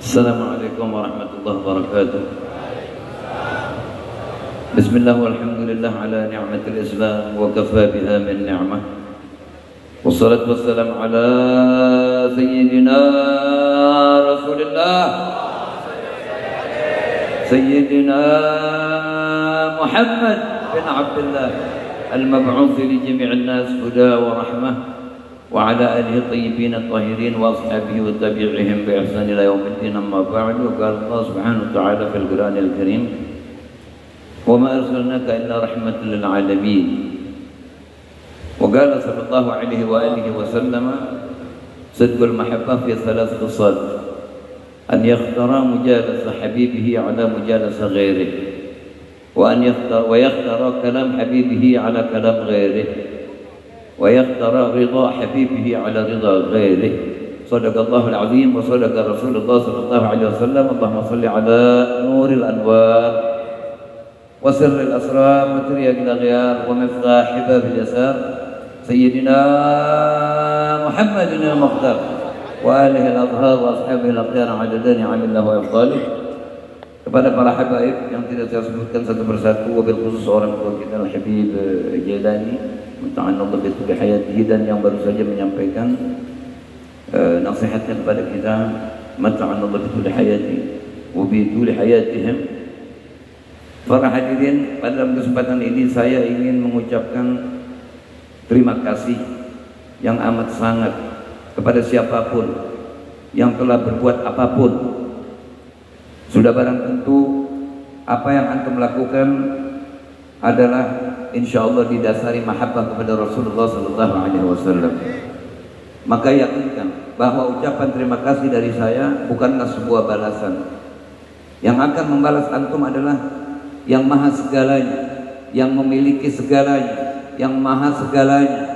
Assalamualaikum warahmatullahi wabarakatuh. Bismillah walhamdulillah ala ni'matil islam wa kafa biha min ni'mah. Wassalatu wassalamu ala sayyidina Rasulillah Sayyidina Muhammad bin Abdullah al-mab'uth li jami'in nas huda wa rahmah wa ala alihi tayyibin at-tahirin wa ashabihi wa tabi'ihim bi ihsan ila yaumiddin amma ba'du. Qala Allah subhanahu wa ta'ala fil Qur'anil Karim wa ma arsalnaka illa rahmatan lil alamin. Wa qala sallallahu alaihi wa alihi wa sallama sidqul mahabbah fi thalath khisal an yakhtara mujalasa habibihi ala mujalasa ghairihi wa an yakhtara kalam habibihi ala kalam ghairihi ويختار رضا حبيبه على رضا غيره. صدق الله العظيم وصدق رسول الله صلى الله عليه وسلم. اللهم صل على نور الأنوار وسر الأسرار وترياق الأغيار ومفتاح باب اليسار سيدنا محمد المختار وآله الأطهار وأصحابه الأخيار عدد نعم الله وأفضاله. Kepada para habaib yang tidak saya sebutkan satu persatu, wabil khusus orang tua kita Al-Habib Jailani ta'ala bi hayatihi, dan yang baru saja menyampaikan nasihatnya kepada kita mata'ala bi hayati wa bi hayatihim. Para hadirin, pada kesempatan ini saya ingin mengucapkan terima kasih yang amat sangat kepada siapapun yang telah berbuat apapun. Sudah barang tentu apa yang antum lakukan adalah insya Allah didasari mahabbah kepada Rasulullah Sallallahu Alaihi Wasallam. Maka yakinkan bahwa ucapan terima kasih dari saya bukanlah sebuah balasan. Yang akan membalas antum adalah yang maha segalanya, yang memiliki segalanya, yang maha segalanya.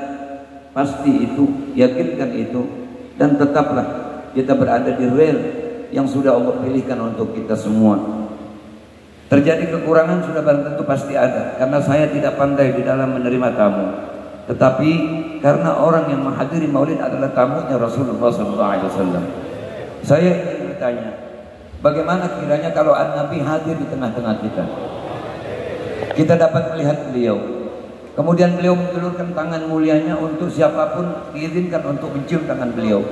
Pasti itu, yakinkan itu, dan tetaplah kita berada di rel yang sudah Allah pilihkan untuk kita semua. Terjadi kekurangan sudah barang tentu pasti ada, karena saya tidak pandai di dalam menerima tamu. Tetapi karena orang yang menghadiri maulid adalah tamunya Rasulullah SAW, saya ingin bertanya, bagaimana kiranya kalau An-Nabi hadir di tengah-tengah kita? Kita dapat melihat beliau, kemudian beliau menjulurkan tangan mulianya untuk siapapun diizinkan untuk mencium tangan beliau.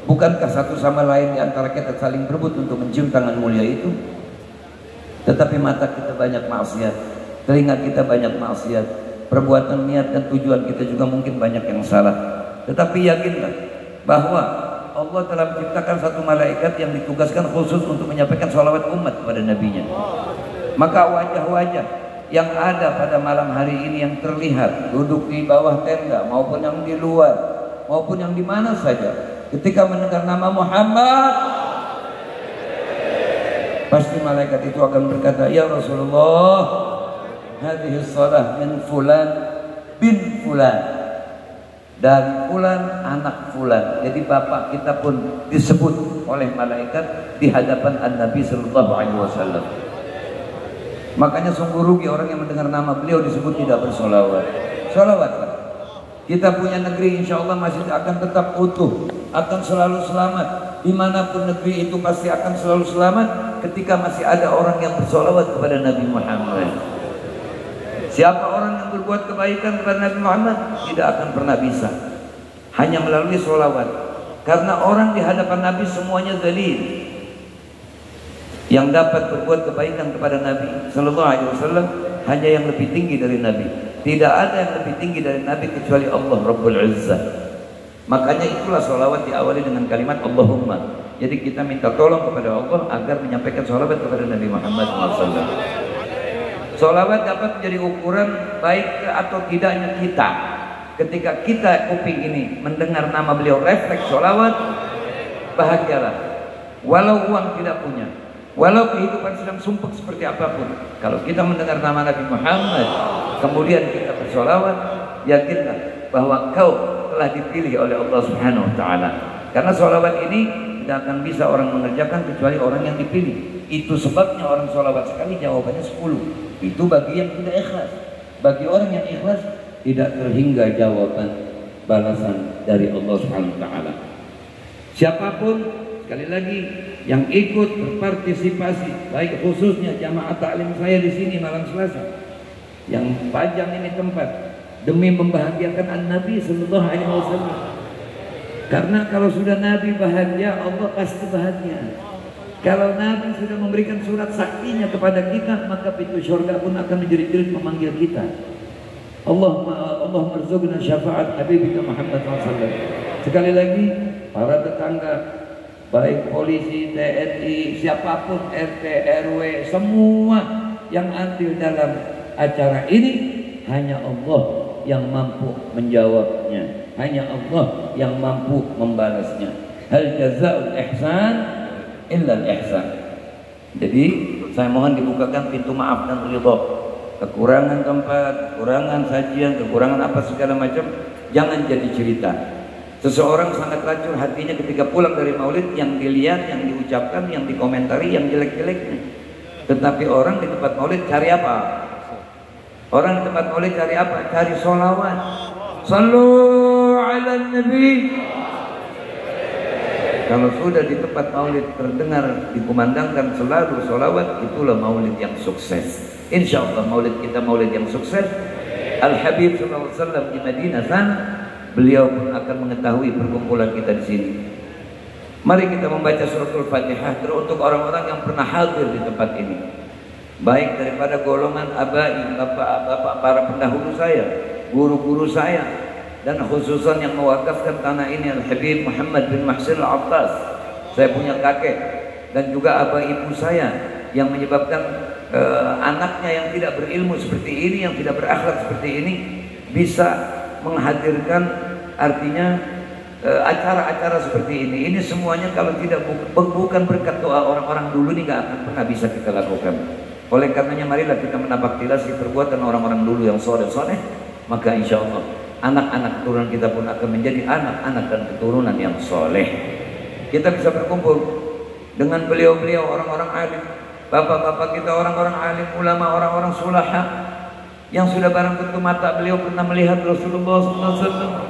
Bukankah satu sama lain di antara kita saling berebut untuk mencium tangan mulia itu? Tetapi mata kita banyak maksiat, telinga kita banyak maksiat, perbuatan, niat dan tujuan kita juga mungkin banyak yang salah. Tetapi yakinlah bahwa Allah telah menciptakan satu malaikat yang ditugaskan khusus untuk menyampaikan sholawat umat kepada nabinya. Maka wajah-wajah yang ada pada malam hari ini yang terlihat duduk di bawah tenda maupun yang di luar maupun yang di mana saja, ketika mendengar nama Muhammad, pasti malaikat itu akan berkata, ya Rasulullah, hadhihi shalah min fulan bin fulan, dari fulan anak fulan. Jadi bapak kita pun disebut oleh malaikat di hadapan An-Nabi sallallahu alaihi wasallam. Makanya sungguh rugi orang yang mendengar nama beliau disebut tidak bersolawat. Solawatlah. Kita punya negeri insya Allah masih akan tetap utuh, akan selalu selamat. Dimanapun negeri itu pasti akan selalu selamat ketika masih ada orang yang bersolawat kepada Nabi Muhammad. Siapa orang yang berbuat kebaikan kepada Nabi Muhammad tidak akan pernah bisa, hanya melalui solawat. Karena orang di hadapan Nabi semuanya zalil. Yang dapat berbuat kebaikan kepada Nabi Sallallahu Alaihi Wasallam hanya yang lebih tinggi dari Nabi. Tidak ada yang lebih tinggi dari Nabi kecuali Allah Rabbul Izzah. Makanya itulah sholawat diawali dengan kalimat Allahumma. Jadi kita minta tolong kepada Allah agar menyampaikan sholawat kepada Nabi Muhammad SAW. Sholawat dapat menjadi ukuran baik atau tidaknya kita. Ketika kita kuping ini mendengar nama beliau refleks sholawat, bahagialah. Walau uang tidak punya, walau kehidupan sedang sumpek seperti apapun, kalau kita mendengar nama Nabi Muhammad kemudian kita bersolawat, yakinlah bahwa kau telah dipilih oleh Allah Subhanahu wa Ta'ala. Karena solawat ini tidak akan bisa orang mengerjakan kecuali orang yang dipilih. Itu sebabnya orang solawat sekali jawabannya 10. Itu bagi yang tidak ikhlas. Bagi orang yang ikhlas tidak terhingga jawaban balasan dari Allah Subhanahu wa Ta'ala. Siapapun sekali lagi yang ikut berpartisipasi, baik khususnya jamaah taklim saya di sini malam Selasa, yang pajang ini tempat demi membahagiakan An-Nabi Sallallahu Alaihi Wasallam. Karena kalau sudah Nabi bahagia, Allah pasti bahagia. Kalau Nabi sudah memberikan surat saktinya kepada kita, maka pintu surga pun akan menjerit-jerit memanggil kita. Allahumma arzuqna syafaat Habibina Muhammad SAW. Sekali lagi, para tetangga, baik polisi, TNI, siapapun, RT, RW, semua yang andil dalam acara ini, hanya Allah yang mampu menjawabnya, hanya Allah yang mampu membalasnya. Hal jazaa'ul ihsan illa al-ihsan. Jadi saya mohon dibukakan pintu maaf dan ridha. Kekurangan tempat, kekurangan sajian, kekurangan apa segala macam, jangan jadi cerita. Seseorang sangat racun hatinya ketika pulang dari maulid, yang dilihat, yang diucapkan, yang dikomentari, yang jelek-jeleknya. Tetapi orang di tempat maulid cari apa? Orang di tempat maulid cari apa? Cari sholawat. Sallu ala nabi. Kalau sudah di tempat maulid terdengar, dikumandangkan selalu sholawat, itulah maulid yang sukses. Insya Allah maulid kita maulid yang sukses. Al-Habib SAW di Madinah sana, beliau pun akan mengetahui perkumpulan kita di sini. Mari kita membaca suratul Fatihah untuk orang-orang yang pernah hadir di tempat ini, baik daripada golongan abai, bapak-bapak para pendahulu saya, guru-guru saya, dan khususan yang mewakafkan tanah ini Al-Habib Muhammad bin Mahsin Al-Attas, saya punya kakek, dan juga abah ibu saya yang menyebabkan anaknya yang tidak berilmu seperti ini, yang tidak berakhlak seperti ini, bisa menghadirkan artinya acara-acara seperti ini. Ini semuanya kalau tidak bukan berkat doa orang-orang dulu ini nggak akan pernah bisa kita lakukan. Oleh karenanya marilah kita menapaktilasi perbuatan orang-orang dulu yang soleh-soleh, maka insya Allah anak-anak keturunan kita pun akan menjadi anak-anak dan keturunan yang soleh. Kita bisa berkumpul dengan beliau-beliau orang-orang alim, bapak-bapak kita orang-orang alim, ulama, orang-orang sulaha yang sudah barang tentu mata beliau pernah melihat Rasulullah SAW,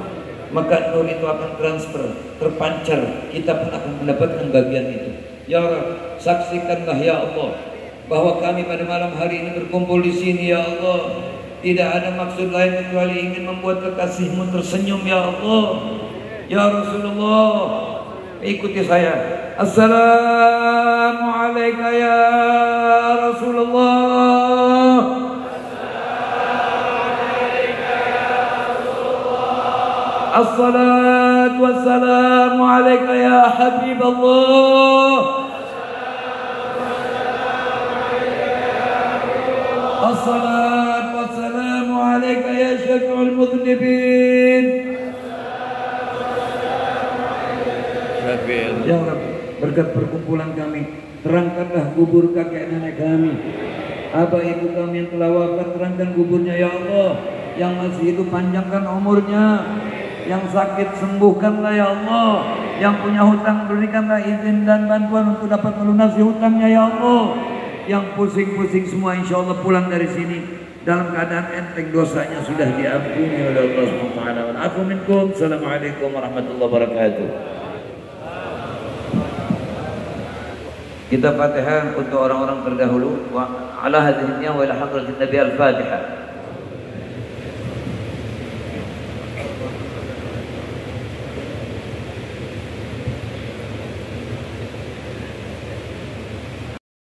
maka nur itu akan transfer, terpancar, kita pun akan mendapatkan bagian itu. Ya Allah, saksikanlah ya Allah bahwa kami pada malam hari ini berkumpul di sini ya Allah, tidak ada maksud lain kecuali ingin membuat kekasih-Mu tersenyum ya Allah. Ya Rasulullah, ikuti saya. Assalamualaikum ya Rasulullah. Assalatu wassalamu alaika ya Habib Allah. Assalatu wassalamu alaika ya syafi'ul mudhnibin. Ya Rabbi, berkat perkumpulan kami, terangkanlah kubur kakek nenek kami, abah ibu kami yang telah wafat, terangkan kuburnya ya Allah. Yang masih hidup panjangkan umurnya, yang sakit sembuhkanlah ya Allah, yang punya hutang berikanlah izin dan bantuan untuk dapat melunasi hutangnya ya Allah. Yang pusing-pusing semua insya Allah pulang dari sini dalam keadaan enteng, dosanya sudah diampuni oleh Allah Subhanahu wa ta'ala. Assalamualaikum warahmatullahi wabarakatuh. Kita Fatihah untuk orang-orang terdahulu. Wa ala hadhihi wa ila hadratin Nabi al-Fatihah.